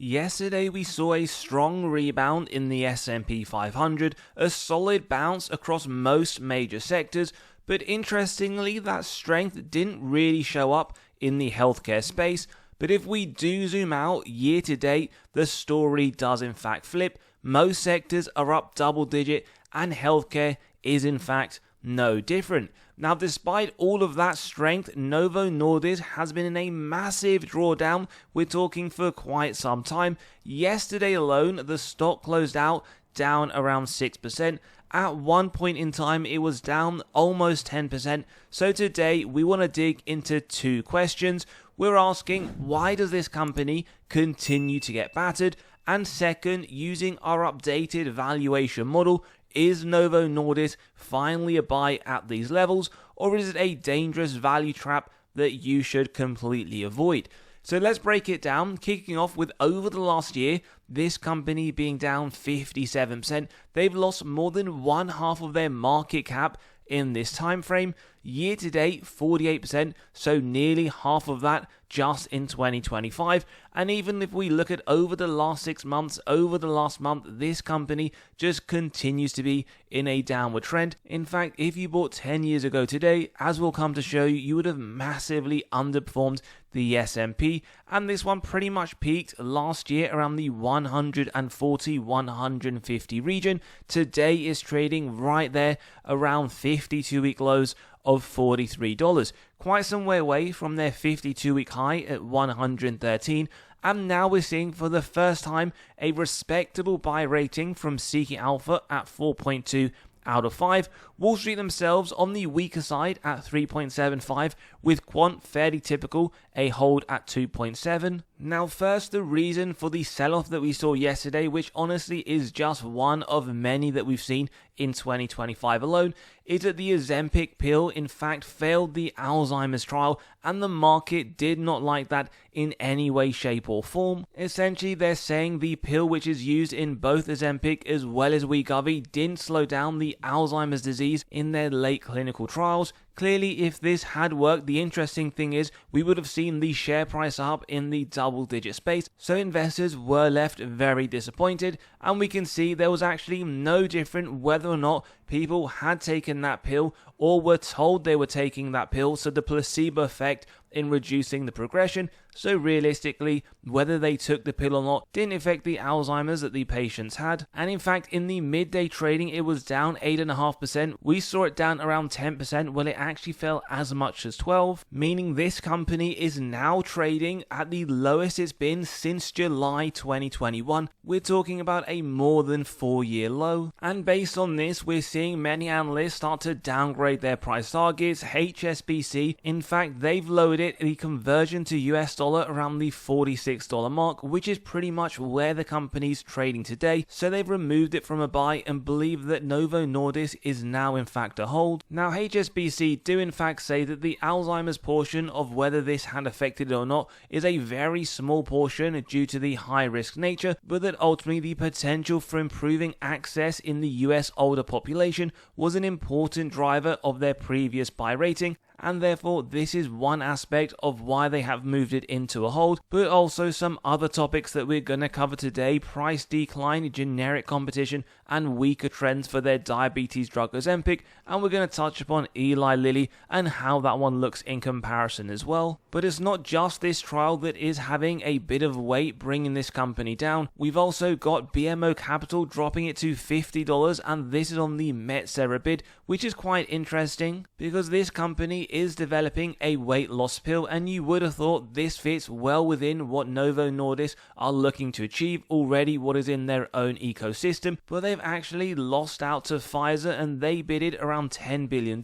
Yesterday we saw a strong rebound in the S&P 500, a solid bounce across most major sectors, but interestingly that strength didn't really show up in the healthcare space. But if we do zoom out year to date, the story does in fact flip. Most sectors are up double digit and healthcare is in fact no different. Now, despite all of that strength, Novo Nordisk has been in a massive drawdown. We're talking for quite some time. Yesterday alone, the stock closed out down around 6%. At one point in time, it was down almost 10%. So today, we want to dig into two questions. We're asking, why does this company continue to get battered? And second, using our updated valuation model, is Novo Nordisk finally a buy at these levels, or is it a dangerous value trap that you should completely avoid? So let's break it down, kicking off with over the last year, this company being down 57%. They've lost more than one half of their market cap in this time frame. Year to date, 48%, so nearly half of that just in 2025. And even if we look at over the last 6 months, over the last month, this company just continues to be in a downward trend. In fact, if you bought 10 years ago today, as we'll come to show you, you would have massively underperformed the S&P, and this one pretty much peaked last year around the 140-150 region. Today is trading right there around 52-week lows of $43. Quite some way away from their 52-week high at 113. And now we're seeing for the first time a respectable buy rating from Seeking Alpha at 4.2 out of 5. Wall Street themselves on the weaker side at 3.75, with Quant fairly typical, a hold at 2.7. Now first, the reason for the sell-off that we saw yesterday, which honestly is just one of many that we've seen in 2025 alone, is that the Ozempic pill in fact failed the Alzheimer's trial, and the market did not like that in any way, shape or form. Essentially, they're saying the pill, which is used in both Ozempic as well as Wegovy, didn't slow down the Alzheimer's disease in their late clinical trials. Clearly, if this had worked, the interesting thing is we would have seen the share price up in the double-digit space, so investors were left very disappointed, and we can see there was actually no different whether or not people had taken that pill or were told they were taking that pill, so the placebo effect in reducing the progression. So realistically, whether they took the pill or not didn't affect the Alzheimer's that the patients had. And in fact, in the midday trading, it was down 8.5%. We saw it down around 10%, when it actually fell as much as 12%, meaning this company is now trading at the lowest it's been since July 2021. We're talking about a more than 4-year low. And based on this, we're seeing many analysts start to downgrade their price targets. HSBC, in fact, they've lowered it, the conversion to US dollar around the $46 mark, which is pretty much where the company's trading today. So they've removed it from a buy and believe that Novo Nordisk is now in fact a hold. Now HSBC do in fact say that the Alzheimer's portion of whether this had affected it or not is a very small portion due to the high risk nature, but that ultimately the potential for improving access in the US older population was an important driver of their previous buy rating, and therefore this is one aspect of why they have moved it into a hold. But also some other topics that we're going to cover today: price decline, generic competition, and weaker trends for their diabetes drug Ozempic, and we're going to touch upon Eli Lilly and how that one looks in comparison as well. But it's not just this trial that is having a bit of weight bringing this company down. We've also got BMO Capital dropping it to $50, and this is on the Metsera bid, which is quite interesting because this company is developing a weight loss pill, and you would have thought this fits well within what Novo Nordisk are looking to achieve already, what is in their own ecosystem. But they've actually lost out to Pfizer, and they bidded around $10 billion.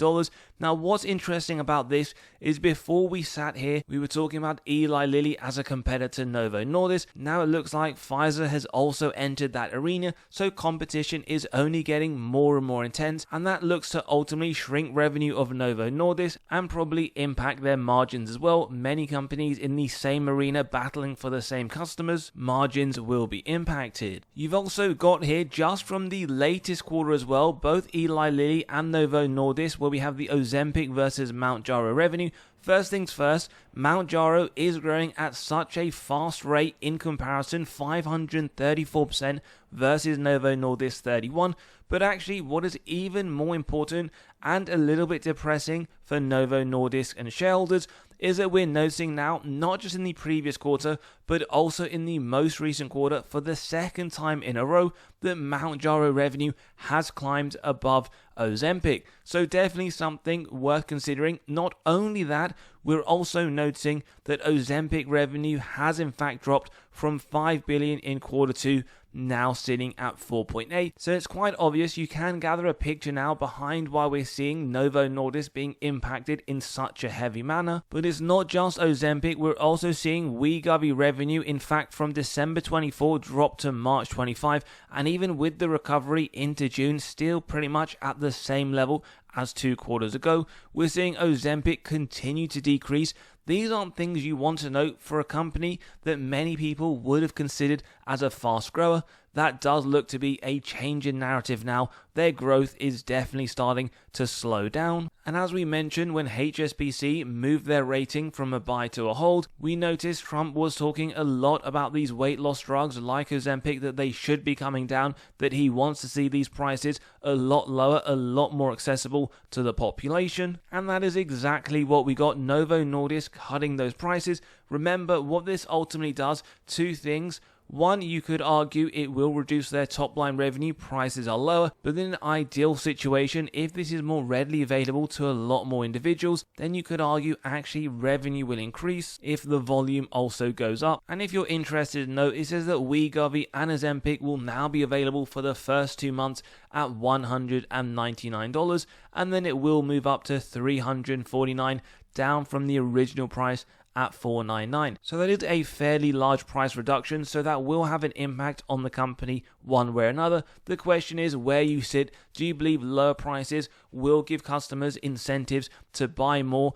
Now what's interesting about this is before we sat here, we were talking about Eli Lilly as a competitor to Novo Nordisk. Now it looks like Pfizer has also entered that arena, so competition is only getting more and more intense, and that looks to ultimately shrink revenue of Novo Nordisk and probably impact their margins as well. Many companies in the same arena battling for the same customers, margins will be impacted. You've also got here, just from the latest quarter as well, both Eli Lilly and Novo Nordisk, where we have the Ozempic versus Mount Jaro revenue. First things first, Mounjaro is growing at such a fast rate in comparison, 534% versus Novo Nordisk 31%. But actually, what is even more important and a little bit depressing for Novo Nordisk and shareholders is that we're noticing now, not just in the previous quarter, but also in the most recent quarter, for the second time in a row, that Mounjaro revenue has climbed above Ozempic. So definitely something worth considering. Not only that, we're also noticing that Ozempic revenue has in fact dropped from 5 billion in quarter 2, now sitting at 4.8. So it's quite obvious, you can gather a picture now behind why we're seeing Novo Nordisk being impacted in such a heavy manner. But it's not just Ozempic, we're also seeing Wegovy revenue, in fact, from December 24 drop to March 25, and even with the recovery into June, still pretty much at the same level as 2 quarters ago. We're seeing Ozempic continue to decrease. These aren't things you want to note for a company that many people would have considered as a fast grower. That does look to be a change in narrative now. Their growth is definitely starting to slow down. And as we mentioned, when HSBC moved their rating from a buy to a hold, we noticed Trump was talking a lot about these weight loss drugs like Ozempic, that they should be coming down, that he wants to see these prices a lot lower, a lot more accessible to the population. And that is exactly what we got. Novo Nordisk cutting those prices. Remember what this ultimately does: 2 things. One, you could argue it will reduce their top line revenue, prices are lower, but in an ideal situation, if this is more readily available to a lot more individuals, then you could argue actually revenue will increase if the volume also goes up. And if you're interested to know, it says that Wegovy and Ozempic will now be available for the first 2 months at $199, and then it will move up to $349, down from the original price at $499. So that is a fairly large price reduction, so that will have an impact on the company one way or another. The question is where you sit. Do you believe lower prices will give customers incentives to buy more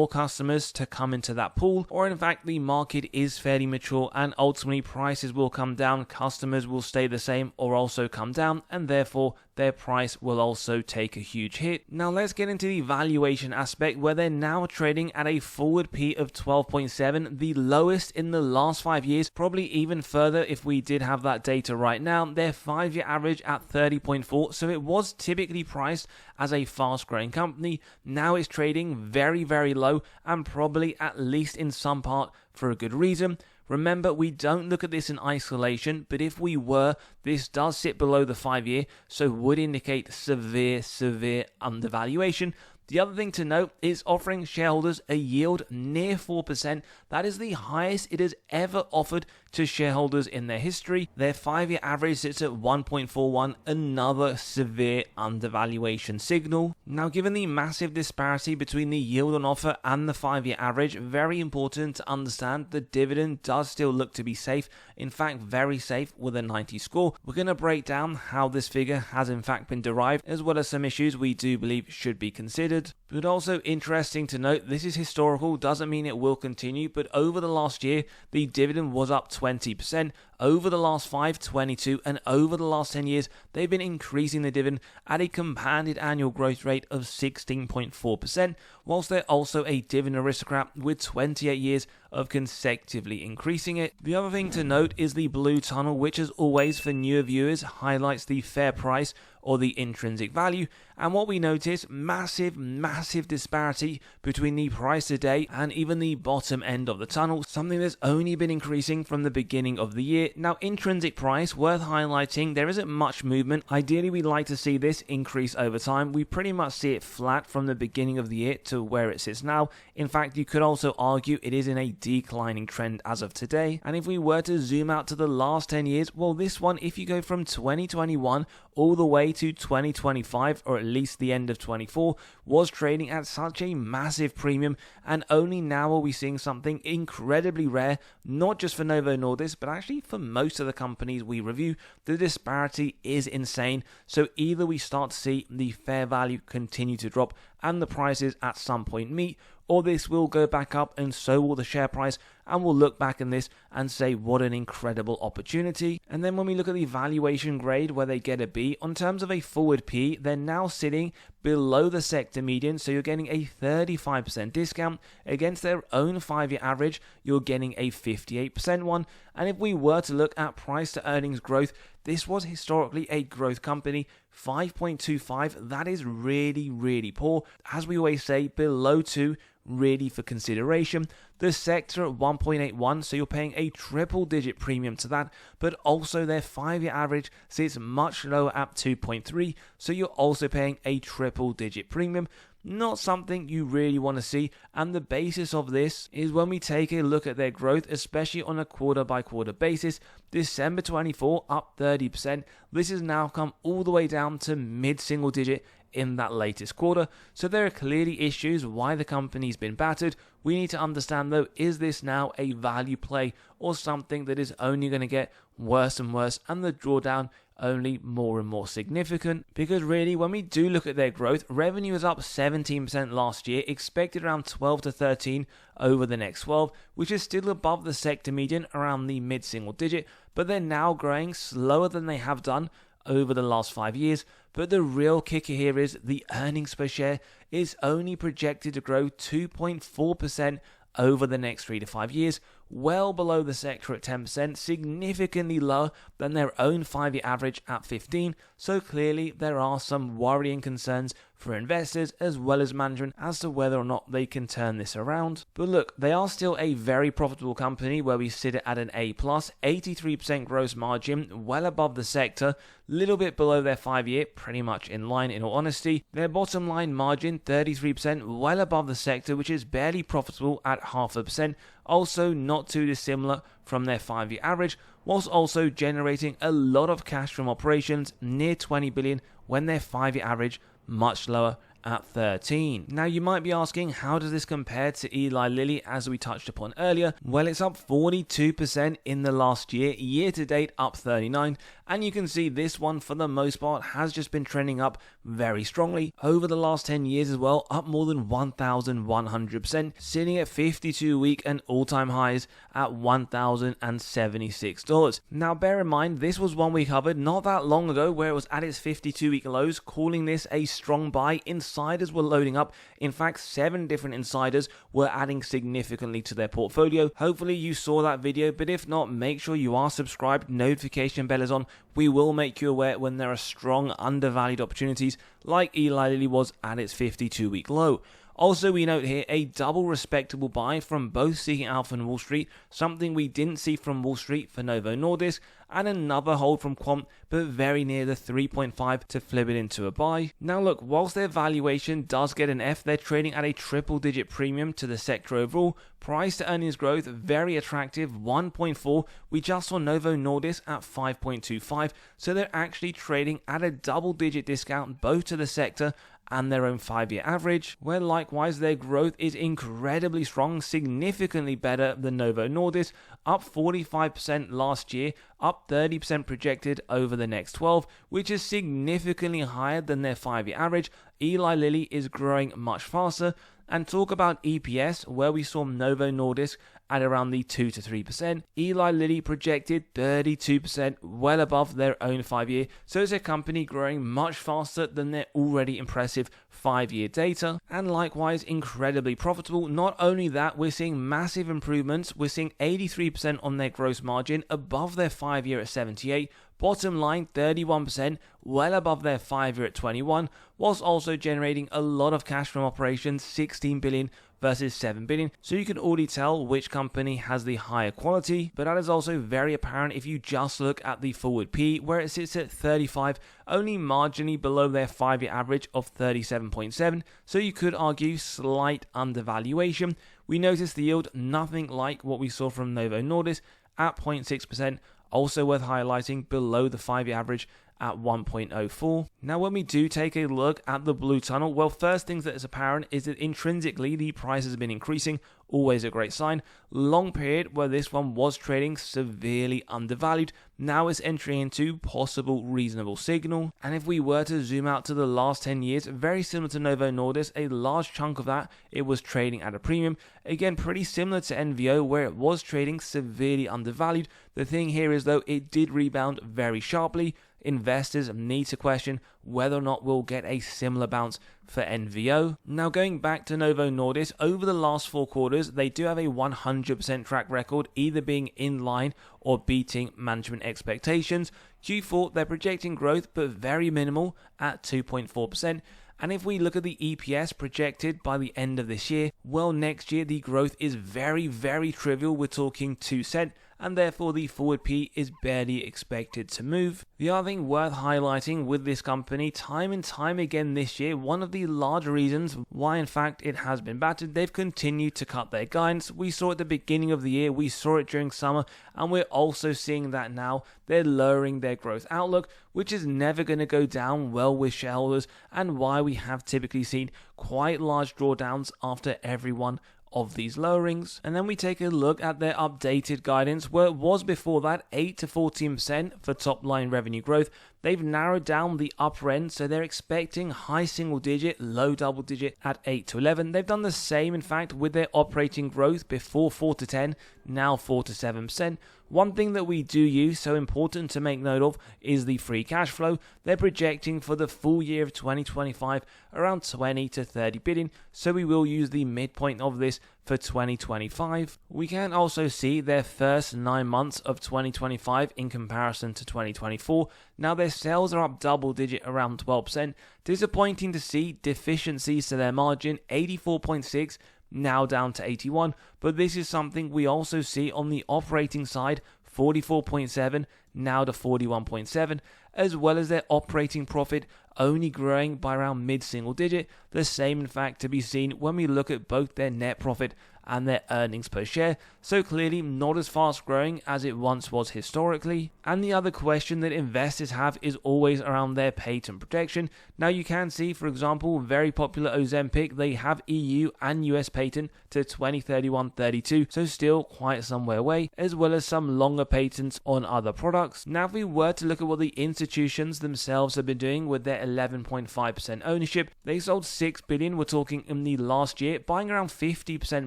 customers to come into that pool? Or in fact, the market is fairly mature and ultimately prices will come down, customers will stay the same or also come down, and therefore their price will also take a huge hit. Now let's get into the valuation aspect, where they're now trading at a forward P of 12.7, the lowest in the last 5 years, probably even further if we did have that data right now. Their 5-year average at 30.4, so it was typically priced as a fast growing company. Now it's trading very, very low, and probably at least in some part for a good reason. Remember, we don't look at this in isolation, but if we were, this does sit below the 5-year, so would indicate severe undervaluation. The other thing to note is offering shareholders a yield near 4%. That is the highest it has ever offered to shareholders in their history. Their 5-year average sits at 1.41, another severe undervaluation signal. Now, given the massive disparity between the yield on offer and the 5-year average, very important to understand the dividend does still look to be safe. In fact, very safe with a 90 score. We're going to break down how this figure has in fact been derived, as well as some issues we do believe should be considered. But also interesting to note, this is historical, doesn't mean it will continue, but over the last year, the dividend was up 20%. Over the last 5, 22, and over the last 10 years, they've been increasing the dividend at a compounded annual growth rate of 16.4%, whilst they're also a dividend aristocrat with 28 years of consecutively increasing it. The other thing to note is the blue tunnel, which as always for newer viewers highlights the fair price or the intrinsic value. And what we notice, massive disparity between the price today and even the bottom end of the tunnel, something that's only been increasing from the beginning of the year. Now, intrinsic price, worth highlighting, there isn't much movement. Ideally, we'd like to see this increase over time. We pretty much see it flat from the beginning of the year to where it sits now. In fact, you could also argue it is in a declining trend as of today. And if we were to zoom out to the last 10 years, well, this one, if you go from 2021 all the way to 2025, or at least the end of 24, was trading at such a massive premium, and only now are we seeing something incredibly rare, not just for Novo Nordisk, but actually for most of the companies we review. The disparity is insane, so either we start to see the fair value continue to drop and the prices at some point meet, or this will go back up and so will the share price, and we'll look back in this and say what an incredible opportunity. And then when we look at the valuation grade where they get a B, on terms of a forward P, they're now sitting below the sector median, so you're getting a 35% discount against their own 5-year average. You're getting a 58% one. And if we were to look at price to earnings growth, this was historically a growth company. 5.25, that is really poor. As we always say, below 2 really for consideration. The sector at 1.81, so you're paying a triple digit premium to that, but also their 5-year average sits much lower at 2.3, so you're also paying a triple digit premium. Not something you really want to see, and the basis of this is when we take a look at their growth, especially on a quarter by quarter basis. December 24 up 30%. This has now come all the way down to mid-single digit in that latest quarter. So there are clearly issues why the company's been battered. We need to understand though, is this now a value play or something that is only going to get worse and worse and the drawdown only more and more significant? Because really, when we do look at their growth, revenue is up 17% last year, expected around 12 to 13 over the next 12, which is still above the sector median around the mid-single digit, but they're now growing slower than they have done over the last 5 years. But the real kicker here is the earnings per share is only projected to grow 2.4% over the next 3 to 5 years, well below the sector at 10%, significantly lower than their own 5-year average at 15%. So clearly there are some worrying concerns for investors as well as management as to whether or not they can turn this around. But look, they are still a very profitable company where we sit at an A+, 83% gross margin, well above the sector, little bit below their 5-year, pretty much in line in all honesty. Their bottom line margin, 33%, well above the sector, which is barely profitable at 0.5%. Also not too dissimilar from their 5-year average, whilst also generating a lot of cash from operations, near 20 billion, when their 5-year average much lower at 13. Now you might be asking, how does this compare to Eli Lilly as we touched upon earlier? Well, it's up 42% in the last year, year to date up 39%, and you can see this one for the most part has just been trending up very strongly over the last 10 years as well, up more than 1,100%, sitting at 52-week and all-time highs at $1,076. Now bear in mind, this was one we covered not that long ago where it was at its 52-week lows, calling this a strong buy. Insiders were loading up. In fact, 7 different insiders were adding significantly to their portfolio. Hopefully you saw that video, but if not, make sure you are subscribed, notification bell is on. We will make you aware when there are strong undervalued opportunities like Eli Lilly was at its 52-week low. Also, we note here a double respectable buy from both Seeking Alpha and Wall Street, something we didn't see from Wall Street for Novo Nordisk, and another hold from Quant, but very near the 3.5 to flip it into a buy. Now look, whilst their valuation does get an F, they're trading at a triple digit premium to the sector overall. Price to earnings growth, very attractive, 1.4. We just saw Novo Nordisk at 5.25, so they're actually trading at a double digit discount both to the sector and their own 5-year average, where likewise their growth is incredibly strong, significantly better than Novo Nordisk, up 45% last year, up 30% projected over the next 12, which is significantly higher than their 5-year average. Eli Lilly is growing much faster. And talk about EPS, where we saw Novo Nordisk at around the 2 to 3%. Eli Lilly projected 32%, well above their own 5-year. So it's a company growing much faster than their already impressive 5-year data, and likewise incredibly profitable. Not only that, we're seeing massive improvements. We're seeing 83% on their gross margin, above their 5-year at 78%. Bottom line, 31%, well above their 5-year at 21%, whilst also generating a lot of cash from operations, 16 billion versus 7 billion. So you can already tell which company has the higher quality, but that is also very apparent if you just look at the forward P, where it sits at 35, only marginally below their 5-year average of 37.7. So you could argue slight undervaluation. We noticed the yield, nothing like what we saw from Novo Nordisk at 0.6%. Also worth highlighting, below the 5-year average at 1.04. Now, when we do take a look at the blue tunnel, well, first things that is apparent is that intrinsically the price has been increasing, always a great sign. Long period where this one was trading severely undervalued, now it's entering into possible reasonable signal. And if we were to zoom out to the last 10 years, very similar to Novo Nordisk, a large chunk of that, it was trading at a premium. Again, pretty similar to NVO where it was trading severely undervalued. The thing here is though, it did rebound very sharply. Investors need to question whether or not we'll get a similar bounce for NVO. Now, going back to Novo Nordisk, over the last 4 quarters, they do have a 100% track record, either being in line or beating management expectations. Q4, they're projecting growth, but very minimal at 2.4%. And if we look at the EPS projected by the end of this year, well, next year the growth is very, very trivial. We're talking 2 cents. And therefore the forward P is barely expected to move. The other thing worth highlighting with this company, time and time again this year, one of the large reasons why in fact it has been battered, they've continued to cut their guidance. We saw it at the beginning of the year, we saw it during summer, and we're also seeing that now. They're lowering their growth outlook, which is never going to go down well with shareholders, and why we have typically seen quite large drawdowns after every one of these lowerings. And then we take a look at their updated guidance, where it was before that 8 to 14% for top line revenue growth. They've narrowed down the upper end, so they're expecting high single digit, low double digit at 8 to 11. They've done the same, in fact, with their operating growth before 4 to 10, now 4 to 7%. One thing that we do use, so important to make note of, is the free cash flow. They're projecting for the full year of 2025 around 20 to 30 billion, so we will use the midpoint of this for 2025. We can also see their first 9 months of 2025 in comparison to 2024. Now their sales are up double digit around 12%. Disappointing to see deficiencies to their margin, 84.6 now down to 81, but this is something we also see on the operating side, 44.7 now to 41.7, as well as their operating profit only growing by around mid-single digit. The same in fact to be seen when we look at both their net profit and their earnings per share, so clearly not as fast growing as it once was historically. And the other question that investors have is always around their patent protection. Now you can see, for example, very popular Ozempic, they have EU and US patent to 2031-32, so still quite somewhere away, as well as some longer patents on other products. Now if we were to look at what the institutions themselves have been doing with their 11.5% ownership, they sold 6 billion, we're talking in the last year, buying around 50%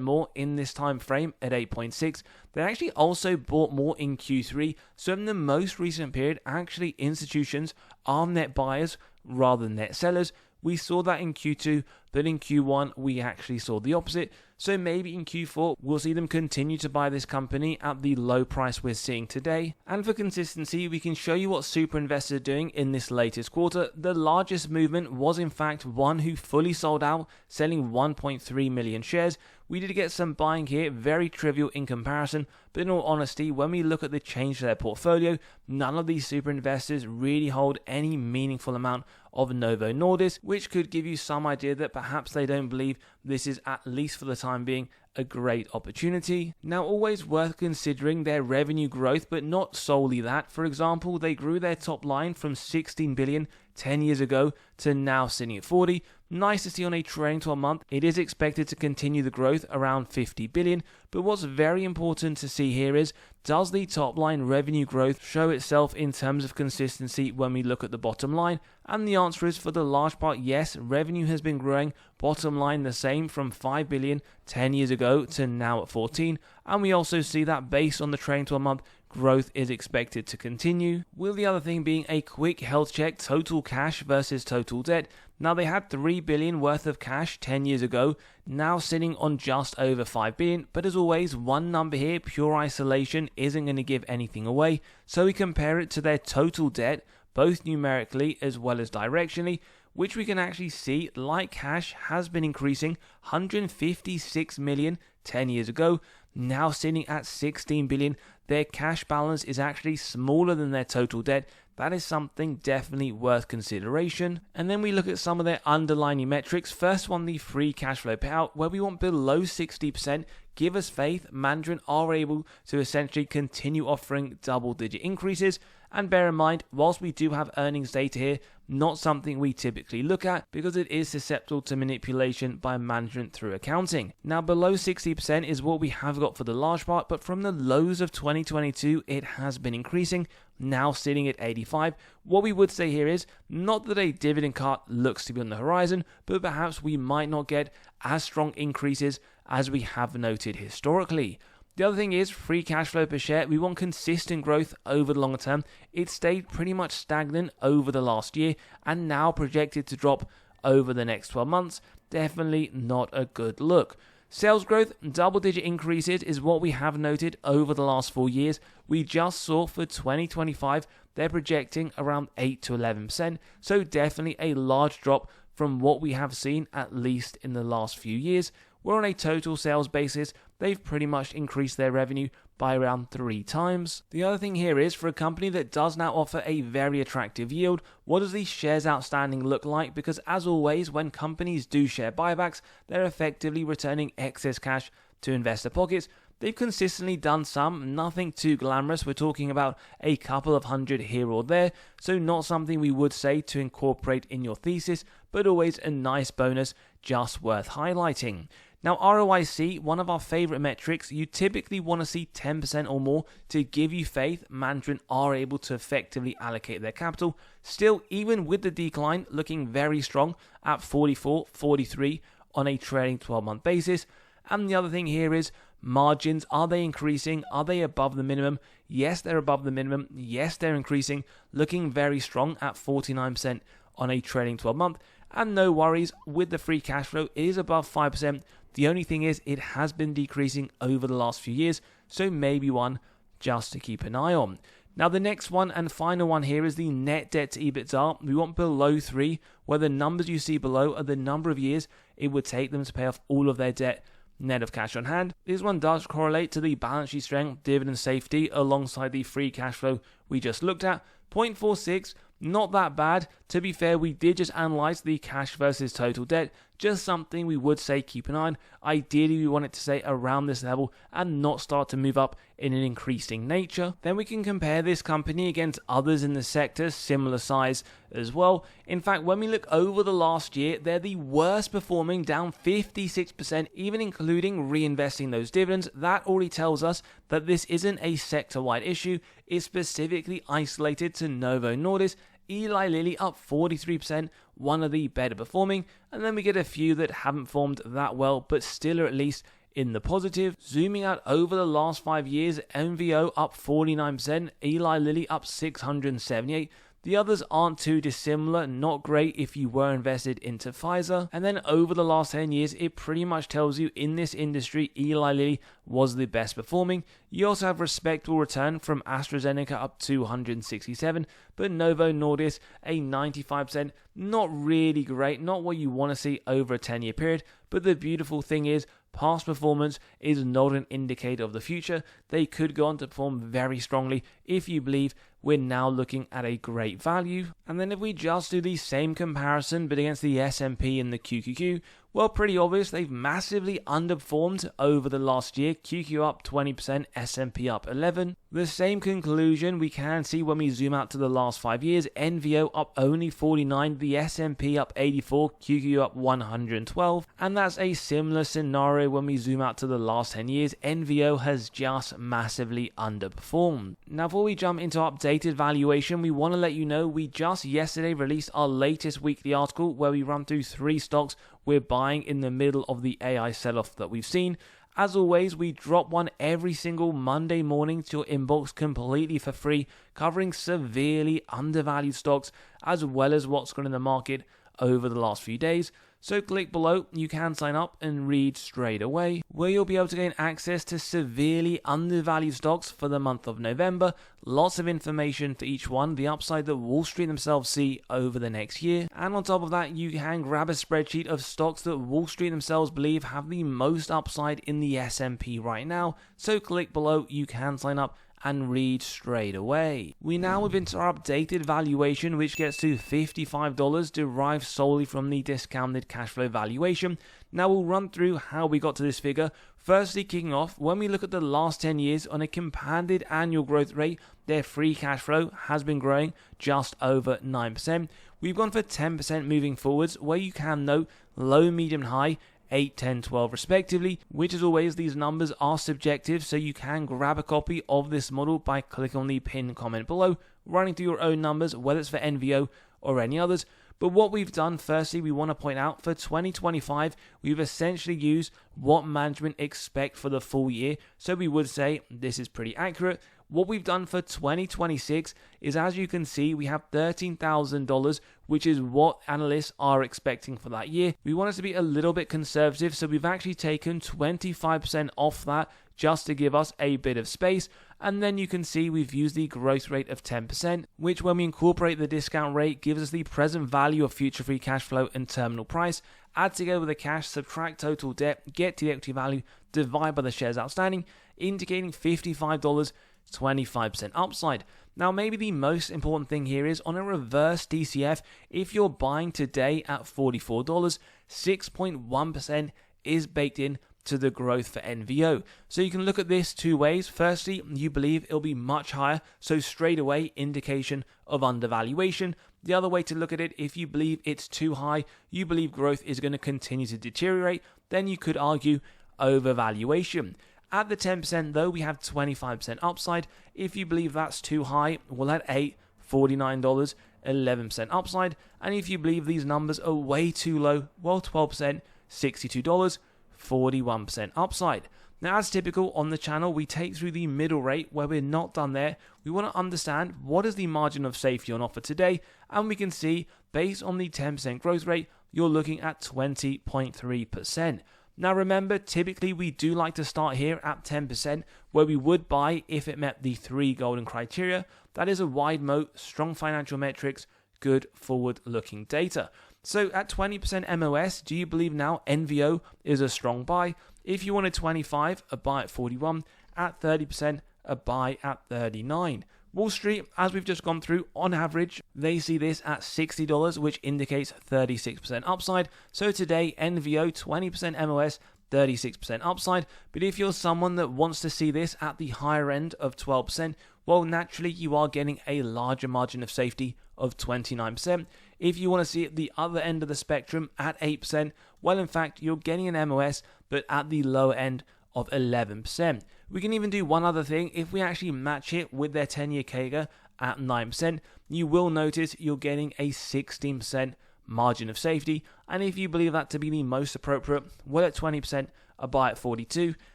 more in this time frame at 8.6. They actually also bought more in Q3, so in the most recent period, actually institutions are net buyers rather than net sellers. We saw that in Q2, but in Q1 we actually saw the opposite. So maybe in Q4 we'll see them continue to buy this company at the low price we're seeing today. And for consistency, we can show you what super investors are doing in this latest quarter. The largest movement was in fact one who fully sold out, selling 1.3 million shares. We did get some buying here, very trivial in comparison, but in all honesty, when we look at the change to their portfolio, none of these super investors really hold any meaningful amount of Novo Nordisk, which could give you some idea that perhaps they don't believe this is, at least for the time being, a great opportunity. Now, always worth considering their revenue growth, but not solely that. For example, they grew their top line from 16 billion 10 years ago to now sitting at 40. Nice to see on a trailing 12 month. It is expected to continue the growth around 50 billion, but what's very important to see here is, does the top line revenue growth show itself in terms of consistency when we look at the bottom line? And the answer is, for the large part, yes, revenue has been growing, bottom line the same from 5 billion 10 years ago to now at 14, and we also see that based on the trailing 12 month, growth is expected to continue, with the other thing being a quick health check, total cash versus total debt. Now they had 3 billion worth of cash 10 years ago, now sitting on just over 5 billion, but as always, one number here, pure isolation, isn't going to give anything away, so we compare it to their total debt, both numerically as well as directionally, which we can actually see, like cash, has been increasing, 156 million 10 years ago, now sitting at 16 billion. Their cash balance is actually smaller than their total debt. That is something definitely worth consideration. And then we look at some of their underlying metrics. First one, the free cash flow payout, where we want below 60%, give us faith management are able to essentially continue offering double-digit increases. And bear in mind, whilst we do have earnings data here, not something we typically look at because it is susceptible to manipulation by management through accounting. Now, below 60% is what we have got for the large part, but from the lows of 2022, it has been increasing, now sitting at 85. What we would say here is not that a dividend cut looks to be on the horizon, but perhaps we might not get as strong increases as we have noted historically. The other thing is free cash flow per share. We want consistent growth over the longer term. It stayed pretty much stagnant over the last year and now projected to drop over the next 12 months. Definitely not a good look. Sales growth, double-digit increases is what we have noted over the last 4 years. We just saw for 2025, they're projecting around 8 to 11%. So definitely a large drop from what we have seen at least in the last few years. Where on a total sales basis, they've pretty much increased their revenue by around 3 times. The other thing here is for a company that does now offer a very attractive yield, what does the shares outstanding look like? Because as always, when companies do share buybacks, they're effectively returning excess cash to investor pockets. They've consistently done some, nothing too glamorous. We're talking about a couple of hundred here or there, so not something we would say to incorporate in your thesis, but always a nice bonus just worth highlighting. Now, ROIC, one of our favorite metrics, you typically want to see 10% or more to give you faith management are able to effectively allocate their capital. Still, even with the decline, looking very strong at 44, 43 on a trailing 12-month basis. And the other thing here is margins. Are they increasing? Are they above the minimum? Yes, they're above the minimum. Yes, they're increasing. Looking very strong at 49% on a trailing 12-month. And no worries with the free cash flow, it is above 5%. The only thing is it has been decreasing over the last few years, so maybe one just to keep an eye on. Now the next one and final one here is the net debt to EBITDA. We want below 3, where the numbers you see below are the number of years it would take them to pay off all of their debt net of cash on hand. This one does correlate to the balance sheet strength, dividend safety alongside the free cash flow we just looked at. 0.46, not that bad. To be fair, we did just analyze the cash versus total debt. Just something we would say keep an eye on. Ideally, we want it to stay around this level and not start to move up in an increasing nature. Then we can compare this company against others in the sector, similar size as well. In fact, when we look over the last year, they're the worst performing, down 56%, even including reinvesting those dividends. That already tells us that this isn't a sector-wide issue. It's specifically isolated to Novo Nordisk. Eli Lilly up 43%, one of the better performing, and then we get a few that haven't formed that well, but still are at least in the positive. Zooming out over the last 5 years, MVO up 49%, Eli Lilly up 678%. The others aren't too dissimilar, not great if you were invested into Pfizer. And then over the last 10 years, it pretty much tells you in this industry, Eli Lilly was the best performing. You also have respectable return from AstraZeneca up 267, but Novo Nordisk a 95%, not really great, not what you want to see over a 10-year period. But the beautiful thing is, past performance is not an indicator of the future. They could go on to perform very strongly if you believe we're now looking at a great value. And then if we just do the same comparison but against the S&P and the QQQ, well, pretty obvious they've massively underperformed over the last year. QQ up 20%, S&P up 11%. The same conclusion we can see when we zoom out to the last 5 years. NVO up only 49%, the S&P up 84%, QQ up 112%. And that's a similar scenario when we zoom out to the last 10 years. NVO has just massively underperformed. Now, before we jump into updated valuation, we want to let you know we just yesterday released our latest weekly article where we run through 3 stocks we're buying in the middle of the AI sell-off that we've seen. As always, we drop one every single Monday morning to your inbox completely for free, covering severely undervalued stocks as well as what's gone in the market over the last few days. So click below, you can sign up and read straight away, where you'll be able to gain access to severely undervalued stocks for the month of November. Lots of information for each one, the upside that Wall Street themselves see over the next year. And on top of that, you can grab a spreadsheet of stocks that Wall Street themselves believe have the most upside in the S&P right now. So click below, you can sign up and read straight away. We now move into our updated valuation, which gets to $55, derived solely from the discounted cash flow valuation. Now we'll run through how we got to this figure. Firstly, kicking off, when we look at the last 10 years on a compounded annual growth rate, their free cash flow has been growing just over 9%. We've gone for 10% moving forwards, where you can note low, medium, high, 8, 10, 12 respectively, which as always these numbers are subjective, so you can grab a copy of this model by clicking on the pinned comment below, running through your own numbers, whether it's for NVO or any others. But what we've done, firstly, we want to point out for 2025, we've essentially used what management expect for the full year. So we would say this is pretty accurate. What we've done for 2026 is, as you can see, we have $13,000, which is what analysts are expecting for that year. We want it to be a little bit conservative, so we've actually taken 25% off that just to give us a bit of space. And then you can see we've used the growth rate of 10%, which when we incorporate the discount rate gives us the present value of future free cash flow and terminal price. Add together with the cash, subtract total debt, get to the equity value, divide by the shares outstanding, indicating $55, 25% upside. Now maybe the most important thing here is on a reverse DCF, if you're buying today at $44, 6.1% is baked in to the growth for NVO. So you can look at this two ways. Firstly, you believe it'll be much higher, so straight away indication of undervaluation. The other way to look at it, if you believe it's too high, you believe growth is going to continue to deteriorate, then you could argue overvaluation. At the 10% though, we have 25% upside. If you believe that's too high, well at 8, $49, 11% upside. And if you believe these numbers are way too low, well 12%, $62, 41% upside. Now, as typical on the channel, we take through the middle rate where we're not done there. We want to understand what is the margin of safety on offer today, and we can see based on the 10% growth rate, you're looking at 20.3%. Now remember, typically we do like to start here at 10%, where we would buy if it met the 3 golden criteria. That is a wide moat, strong financial metrics, good forward-looking data. So at 20% MOS, do you believe now NVO is a strong buy? If you wanted 25, a buy at 41. At 30%, a buy at 39. Wall Street, as we've just gone through, on average, they see this at $60, which indicates 36% upside. So today, NVO 20% MOS, 36% upside. But if you're someone that wants to see this at the higher end of 12%, well, naturally, you are getting a larger margin of safety of 29%. If you want to see it at the other end of the spectrum at 8%, well, in fact, you're getting an MOS, but at the lower end of 11%. We can even do one other thing. If we actually match it with their 10-year CAGR at 9%, you will notice you're getting a 16% margin of safety. And if you believe that to be the most appropriate, well, at 20%, a buy at 42,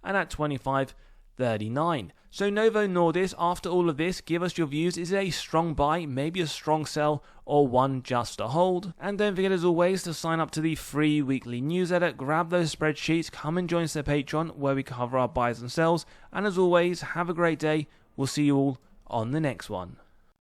and at 25, 39. So Novo Nordisk, after all of this, give us your views. Is it a strong buy, maybe a strong sell, or one just a hold? And don't forget, as always, to sign up to the free weekly newsletter. Grab those spreadsheets, come and join us at Patreon, where we cover our buys and sells. And as always, have a great day. We'll see you all on the next one.